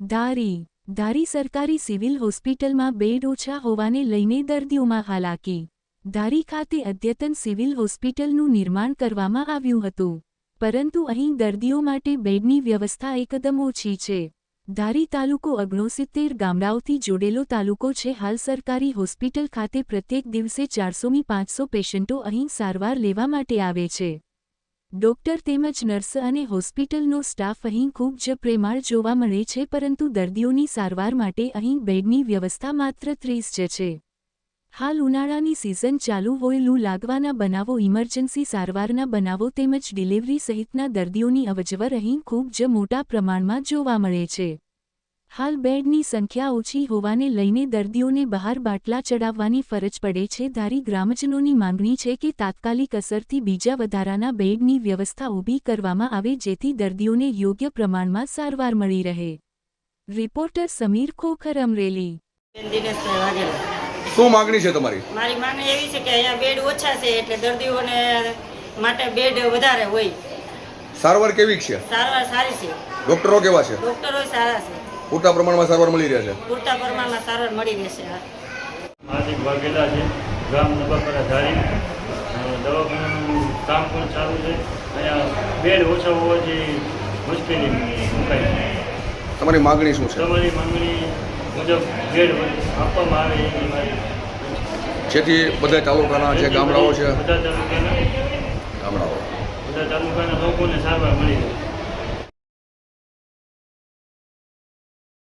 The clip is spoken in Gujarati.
ધારી સરકારી સિવિલ હોસ્પિટલમાં બેડ ઓછા હોવાને લઈને દર્દીઓમાં હાલાકી। ધારી ખાતે અદ્યતન સિવિલ હોસ્પિટલનું નિર્માણ કરવામાં આવ્યું હતું, પરંતુ અહીં દર્દીઓ માટે બેડની વ્યવસ્થા એકદમ ઓછી છે। ધારી તાલુકો 69 ગામડાઓથી જોડેલો તાલુકો છે। હાલ સરકારી હોસ્પિટલ ખાતે પ્રત્યેક દિવસે 400થી 500 પેશન્ટો અહીં સારવાર લેવા માટે આવે છે। ડોક્ટર તેમજ નર્સ અને હોસ્પિટલનો સ્ટાફ અહીં ખૂબ જ પ્રેમાળ જોવા મળે છે, પરંતુ દર્દીઓની સારવાર માટે અહીં બેડની વ્યવસ્થા માત્ર 30 જ છે। હાલ ઉનાળાની સિઝન ચાલુ હોય, લૂ લાગવાના બનાવો, ઇમરજન્સી સારવારના બનાવો તેમજ ડિલિવરી સહિતના દર્દીઓની અવરજવર અહીં ખૂબ જ મોટા પ્રમાણમાં જોવા મળે છે। હાલ બેડની સંખ્યા ઓછી હોવાને લઈને દર્દીઓને બહાર બાટલા ચડાવવાની ફરજ પડે છે। ધારી ગ્રામજનોની માંગણી છે કે તાત્કાલિક અસરથી બીજા વધારાના બેડની વ્યવસ્થા ઊભી કરવામાં આવે, જેથી દર્દીઓને યોગ્ય પ્રમાણમાં સારવાર મળી રહે। રિપોર્ટર સમીર ખોખર, અમરેલી। શું માંગણી છે તમારી? મારી માંગણી એવી છે કે અહીંયા બેડ ઓછા છે, એટલે દર્દીઓને માટે બેડ વધારે હોય। સારવાર કેવી છે? સારવાર સારી છે। ડોક્ટરો કેવા છે? ડોક્ટરો સારા છે। પૂરતા પ્રમાણમાં સારવાર મળી રહે છે? પૂરતા પ્રમાણમાં સારવાર મળી રહેશે। હાર્દિક વાઘેલા છે, ગામ નવાપરા ધારી। દવાખાનાનું કામ પણ ચાલુ છે। અહીંયા બેડ ઓછા હોવાથી મુશ્કેલી મુકાય છે। તમારી માંગણી શું છે? તમારી માંગણી મુજબ બેડ આપવામાં આવે એની મારી, જેથી બધા તાલુકાના જે ગામડાઓ છે, બધા તાલુકાના ગામડાઓ લોકોને સારવાર મળી રહે।